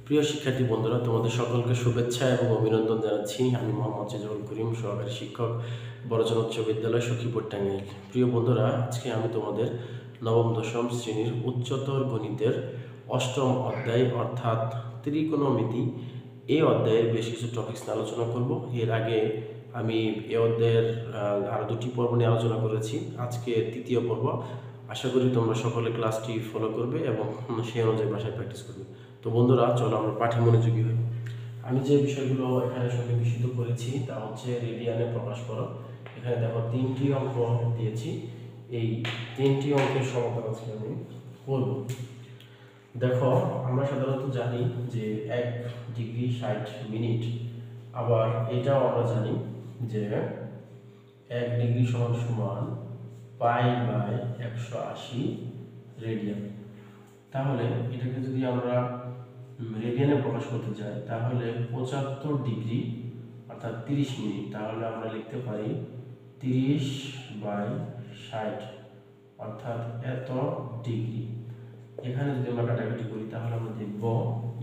প্রিয় শিক্ষার্থী বন্ধুরা, তোমাদের সকলকে শুভেচ্ছা এবং অভিনন্দন জানাচ্ছি। আমি মোহাম্মদ রেজাউল করিম, সহকারী শিক্ষক, বড়জন উচ্চ বিদ্যালয়, সখীপুর, টাঙ্গাইল। প্রিয় বন্ধুরা, আজকে আমি তোমাদের নবম দশম শ্রেণীর উচ্চতর গণিতের অষ্টম অধ্যায় অর্থাৎ ত্রিকোণমিতি এই অধ্যায়ের বেশ কিছু টপিকস নিয়ে আলোচনা করব। এর আগে আমি এই অধ্যায়ের আরও দুটি পর্ব নিয়ে আলোচনা করেছি। আজকে তৃতীয় পর্ব। আশা করি তোমরা সকলে ক্লাসটি ফলো করবে এবং সেই অনুযায়ী বাসায় প্র্যাকটিস করবে। তো বন্ধুরা, চলো আমরা পাঠে মনোযোগী হই। আমি যে বিষয়গুলো এখানে সন্নিবেশিত করেছি তা হচ্ছে রেডিয়ানে প্রকাশ করো। এখানে দেখো 3টি অঙ্ক দিয়েছি। এই 3টি অঙ্কের সমাধান আজকে আমি করব। দেখো, আমরা সাধারণত জানি যে 1 ডিগ্রি 60 মিনিট। আবার এটাও আমরা জানি যে 1 ডিগ্রি সমান π/180 রেডিয়ান। তাহলে এটাকে যদি আমরা রেডিয়ানে প্রকাশ করতে চাই তাহলে 75 ডিগ্রি অর্থাৎ 30 মিনিট, তাহলে আমরা লিখতে পারি 30/60 অর্থাৎ এত ডিগ্রি। এখানে যদি আমরা কাটাকাটি করি তাহলে আমরা দেখব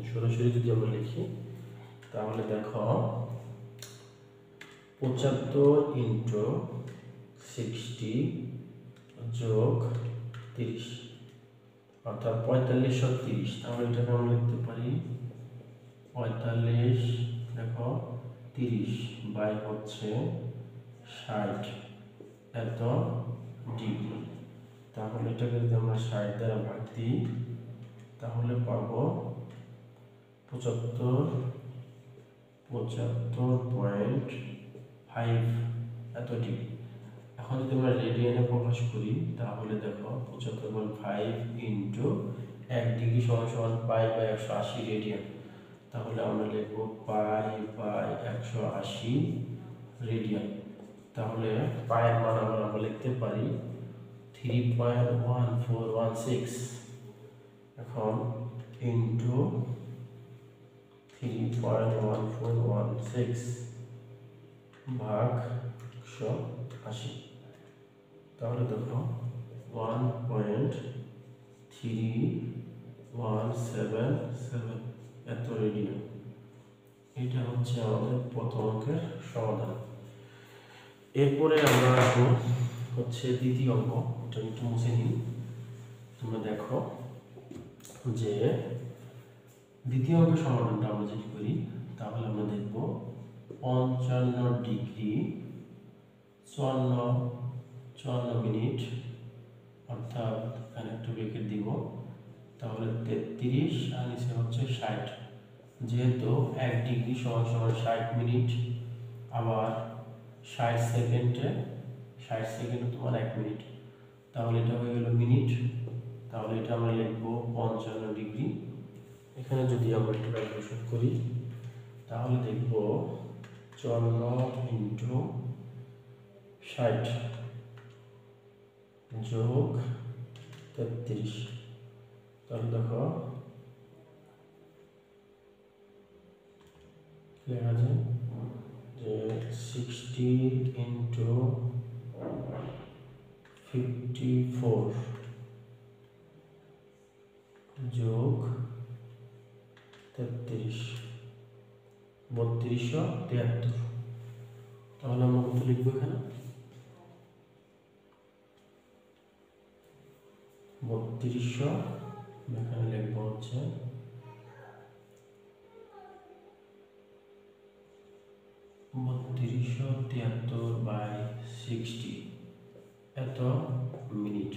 সরাসরি যদি আমরা লিখি তাহলে দেখো 75 × 60 যোগ 30 অর্থাৎ 4530। তাহলে এটাকে আমরা লিখতে পারি 45 দেখো 30 বাই হচ্ছে 60 এত ডিগ্রি। তাহলে এটাকে যদি আমরা 60 দ্বারা ভাগ দিই তাহলে পাবো 75.5 এত ডিগ্রি। এখন যদি আমরা রেডিয়ানে প্রকাশ করি তাহলে দেখো 75/5 × 1 ডিগ্রি সমান π/180 রেডিয়ান। তাহলে আমরা লিখব π/180 রেডিয়ান। তাহলে পায়ের মান আমরা লিখতে পারি 3.1416। এখন ইনটু 3.1416 ভাগ 180। তাহলে দেখো 1.3177 এত রেডিয়ান। এটা হচ্ছে আমাদের প্রথম অঙ্কের সমাধান। এরপরে আমরা আসবো হচ্ছে দ্বিতীয় অঙ্ক। এটা একটু মুছে নিই। তোমরা দেখো যে দ্বিতীয় অঙ্কের সমাধানটা আমরা যদি করি তাহলে আমরা দেখব 55 ডিগ্রি 54 মিনিট অর্থাৎ এখানে একটু ব্রেকেট দিব, তাহলে 33 আর নিচে হচ্ছে 60। যেহেতু 1 ডিগ্রি সমান 60 মিনিট, আবার 60 সেকেন্ডে তোমার 1 মিনিট, তাহলে এটা হয়ে গেল মিনিট। তাহলে এটা আমরা লিখবো 55 ডিগ্রি। এখানে যদি আমরা একটু ক্যালকুলেশন করি তাহলে দেখব 54 × 60 যোগ 33। তাহলে দেখো লেখা যায় যে 60 × 54 যোগ 33 3273। তাহলে আমরা কত লিখবো এখানে 3200, এখানে লিখবো হচ্ছে 3273/60 এত মিনিট।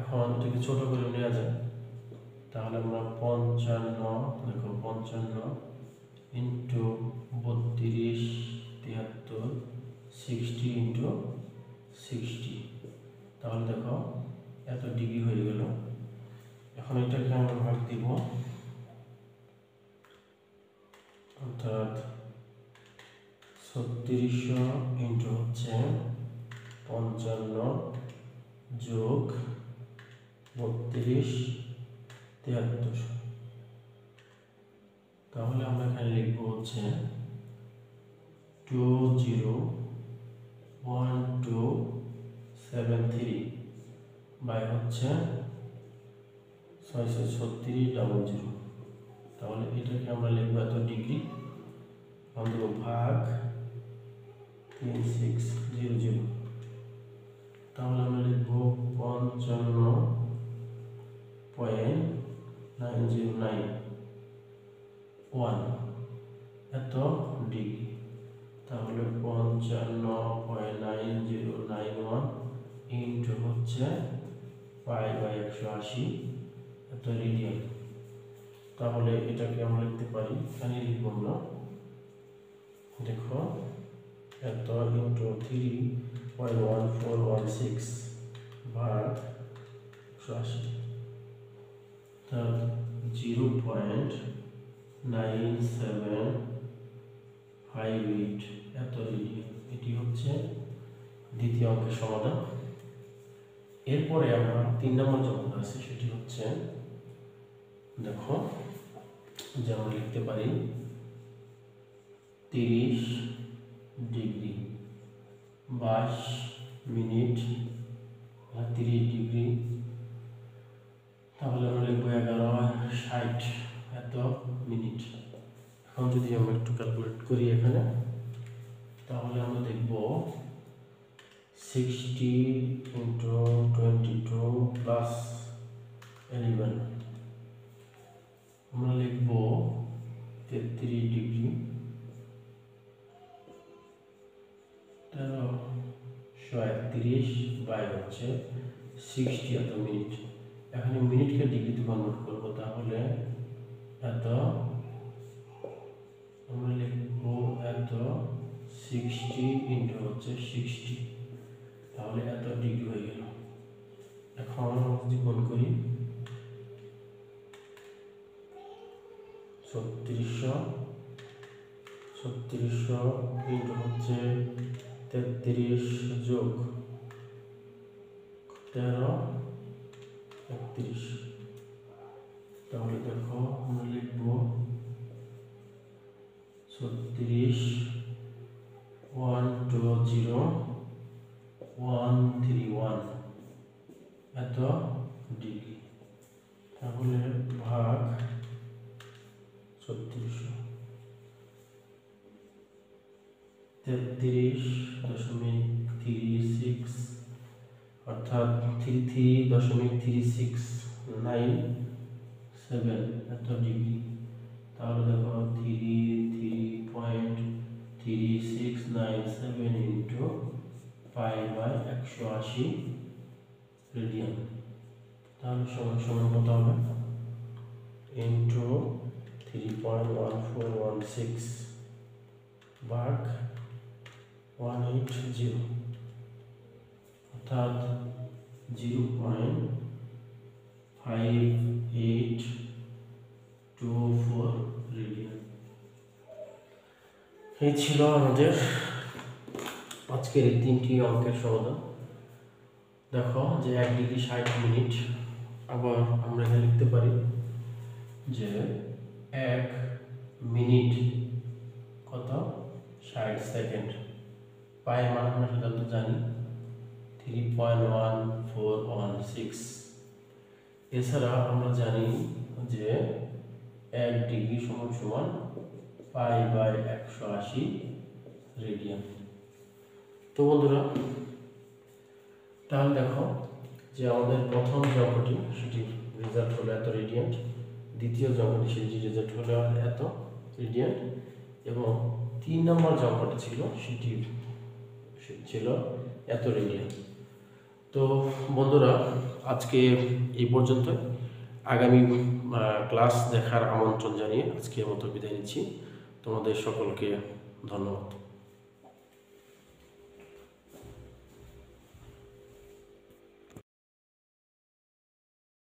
এখন এটাকে ছোট করে নেওয়া যায়, তাহলে আমরা 55 দেখো 55 × 32 73 60 × 60। তাহলে দেখো এত ডিগ্রি হয়ে গেল। এখন এটাকে আমরা ভাগ দিব, অর্থাৎ 3600 হচ্ছে 55 যোগ 32 73। তাহলে আমরা এখানে লিখবো হচ্ছে 201273 বাই হচ্ছে 63600। ভাগ 3600। তাহলে আমরা লিখব 55.9091 এত ডিগ্রি। তাহলে 55.9091 ইন্টু হচ্ছে π/180 এত রেডিয়ান। তাহলে এটাকে আমরা লিখতে পারি, এখানে লিখব আমরা, দেখো এত ইন্টু 3.1416 ভাগ 180, অর্থাৎ 0.9758 এত রেডিয়ান। এটি হচ্ছে দ্বিতীয় অঙ্কের সমাধান। এরপরে আমরা 3 নম্বর যে অঙ্ক আছে সেটি হচ্ছে, দেখো যে আমরা লিখতে পারি 30 ডিগ্রি 22 মিনিট 30 ডিগ্রি। তাহলে আমরা লিখবো 11:60 এত মিনিট। এখন যদি আমরা একটু ক্যালকুলেট করি এখানে, তাহলে আমরা দেখব 60 × 22 + 11, আমরা লিখব 33 ডিগ্রি 1331 বাই হচ্ছে 60 এত মিনিট। এখানে মিনিটকে ডিগ্রিতে কনভার্ট করব, তাহলে এত আমরা লিখব এত 60 ইন্টু হচ্ছে 60, তাহলে এত ডিগ্রি হয়ে গেল। এখন যদি গুণ করি 3600 ইন্টু হচ্ছে 33 যোগ 13 31, তাহলে দেখো আমরা লিখব 3612131 এত ডিগ্রি। তাহলে ভাগ 3600, 33.36, অর্থাৎ 33.3697 এত ডিগ্রি। তাহলে দেখো 33.3697 ইন্টু π/180 রেডিয়ান। তাহলে সমান সমান কত হবে? ইন্টু 3.1416 ভাগ 180, অর্থাৎ 0.5824 রেডিয়ান। এই ছিল আমাদের আজকের এই 3টি অঙ্কের সমাধান। দেখো যে 1 ডিগ্রি 60 মিনিট, আবার আমরা এখানে লিখতে পারি যে 1 মিনিট কত 60 সেকেন্ড। পায়ের মান আমরা সাধারণত জানি 3.1416। এছাড়া আমরা জানি যে 1 ডিগ্রি সমান সমান π/180 রেডিয়ান। তো বন্ধুরা, তাহলে দেখো যে আমাদের প্রথম যে অঙ্কটি সেটির রেজাল্ট হলো এত রেডিয়ান, দ্বিতীয় যে অঙ্কটি সেটির রেজাল্ট হলো এত রেডিয়ান, এবং 3 নম্বর যে অঙ্কটি ছিল সেটি ছিল এত রেডিয়ান। তো বন্ধুরা, আজকে এই পর্যন্ত। আগামী ক্লাস দেখার আমন্ত্রণ জানিয়ে আজকের মতো বিদায় নিচ্ছি। তোমাদের সকলকে ধন্যবাদ।